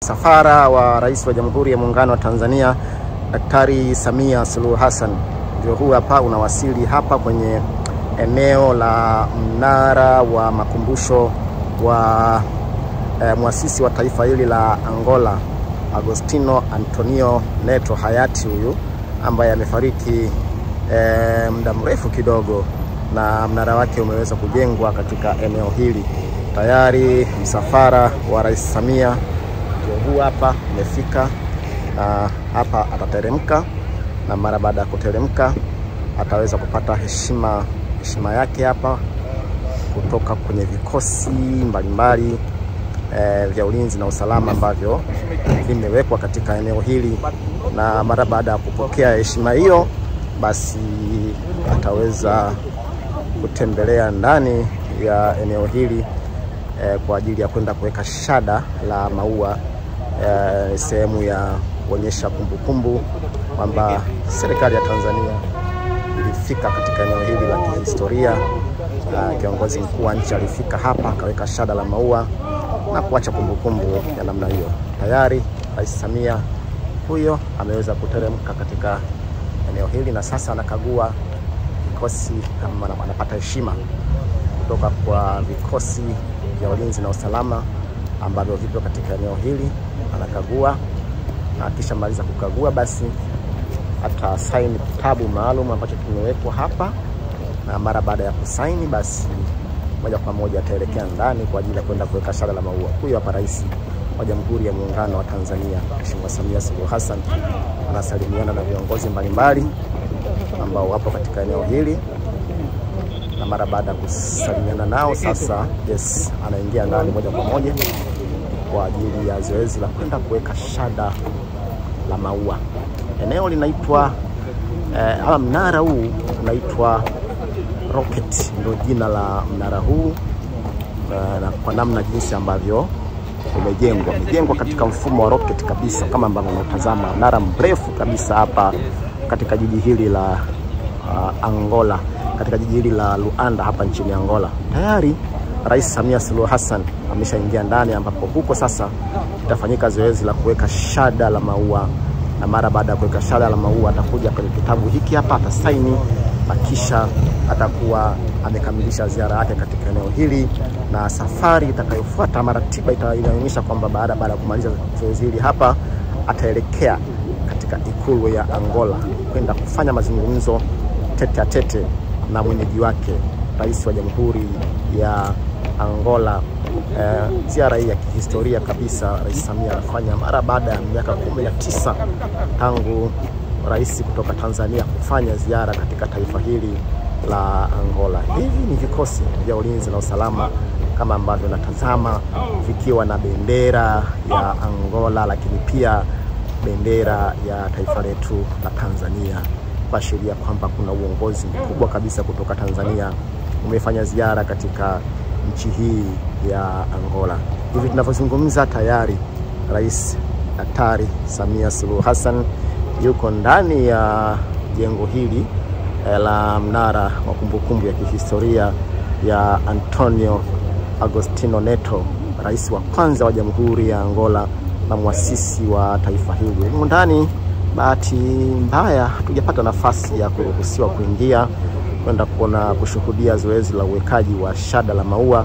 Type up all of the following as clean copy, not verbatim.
Msafara wa Rais wa Jamhuri ya Muungano wa Tanzania Daktari Samia Suluhu Hassan ndio huu hapa unawasili hapa kwenye eneo la mnara wa makumbusho wa muasisi wa taifa hili la Angola, Agostinho Antonio Neto hayati huyu ambaye amefariki muda mrefu kidogo, na mnara wake umeweza kujengwa katika eneo hili. Tayari msafara wa Rais Samia huu hapa umefika, hapa atateremka, na mara baada ya kuteremka ataweza kupata heshima yake hapa kutoka kwenye vikosi mbalimbali vya ulinzi na usalama ambavyo vimewekwa katika eneo hili. Na mara baada ya kupokea heshima hiyo, basi ataweza kutembelea ndani ya eneo hili kwa ajili ya kwenda kuweka shada la maua, sehemu ya kuonyesha kumbukumbu kwamba serikali ya Tanzania ilifika katika eneo hili la kihistoria. Kiongozi mkuu wa nchi alifika hapa akaweka shada la maua na kuacha kumbukumbu ya namna hiyo. Tayari Rais Samia huyo ameweza kuteremka katika eneo hili, na sasa anakagua vikosi, anapata heshima kutoka kwa vikosi vya ulinzi na usalama ambavyo vipo katika eneo hili. Anakagua, na kisha maliza kukagua basi atasaini kitabu maalum ambacho kimewekwa hapa, na mara baada ya kusaini basi moja kwa moja ataelekea ndani kwa ajili ya kwenda kuweka shada la maua. Huyu hapa Rais wa Jamhuri ya Muungano wa Tanzania Mheshimiwa Samia Suluhu Hassan anasalimiana na viongozi mbalimbali ambao wapo katika eneo hili, na mara baada ya kusalimiana nao sasa anaingia ndani moja kwa moja kwa ajili ya zoezi la kwenda kuweka shada la maua. Eneo linaitwa mnara huu unaitwa Rocket, ndio jina la mnara huu, na kwa namna jinsi ambavyo umejengwa katika mfumo wa rocket kabisa, kama ambavyo unatazama mnara mrefu kabisa hapa katika jiji hili la Angola, katika jiji hili la Luanda hapa nchini Angola. Tayari Rais Samia Suluhu Hassan ameshaingia ndani, ambapo huko sasa itafanyika zoezi la kuweka shada la maua, na mara baada ya kuweka shada la maua atakuja kwenye kitabu hiki hapa, atasaini, na kisha atakuwa amekamilisha ziara yake katika eneo hili. Na safari itakayofuata, maratiba inaonyesha kwamba baada ya kumaliza zoezi hili hapa ataelekea katika ikulu ya Angola kwenda kufanya mazungumzo tete a tete na mwenyeji wake Rais wa Jamhuri ya Angola. Ziara hii ya kihistoria kabisa Rais Samia anafanya mara baada ya miaka 19 tangu rais kutoka Tanzania kufanya ziara katika taifa hili la Angola. Hivi ni vikosi vya ulinzi na usalama kama ambavyo natazama, vikiwa na bendera ya Angola, lakini pia bendera ya taifa letu la Tanzania, kuashiria kwamba kuna uongozi mkubwa kabisa kutoka Tanzania umefanya ziara katika nchi hii ya Angola. Hivi tunavyozungumza, tayari Rais Daktari Samia Suluhu Hassan yuko ndani ya jengo hili la mnara wa kumbukumbu ya kihistoria ya Antonio Agostinho Neto, rais wa kwanza wa Jamhuri ya Angola na muasisi wa taifa hili. Huko ndani, bahati mbaya hatujapata nafasi ya kuruhusiwa kuingia kwenda kushuhudia zoezi la uwekaji wa shada la maua,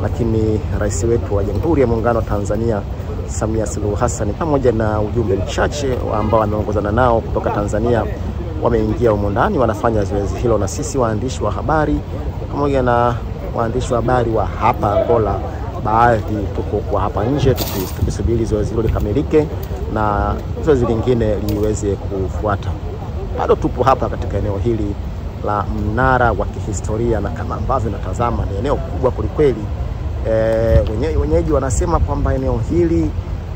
lakini rais wetu wa Jamhuri ya Muungano wa Tanzania Samia Suluhu Hassan pamoja na ujumbe mchache ambao wameongozana nao kutoka Tanzania wameingia humo ndani, wanafanya zoezi hilo. Na sisi waandishi wa habari pamoja na waandishi wa habari wa hapa Angola, baadhi tuko kwa hapa nje tukisubiri zoezi hilo likamilike na zoezi lingine liweze kufuata. Bado tupo hapa katika eneo hili la mnara wa kihistoria, na kama ambavyo natazama ni eneo kubwa kulikweli. Wenyeji wanasema kwamba eneo hili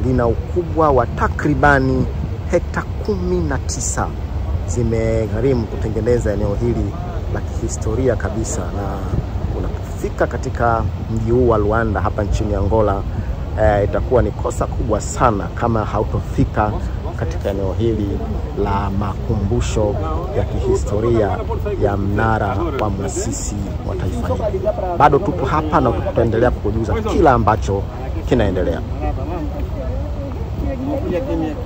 lina ukubwa wa takribani hekta 19 zimegharimu kutengeneza eneo hili la kihistoria kabisa. Na unapofika katika mji huu wa Luanda hapa nchini Angola, itakuwa ni kosa kubwa sana kama hautofika katika eneo hili la makumbusho ya kihistoria ya mnara wa muasisi wa taifa hili. Bado tupo hapa na tutaendelea kukujuza kila ambacho kinaendelea. Kimya.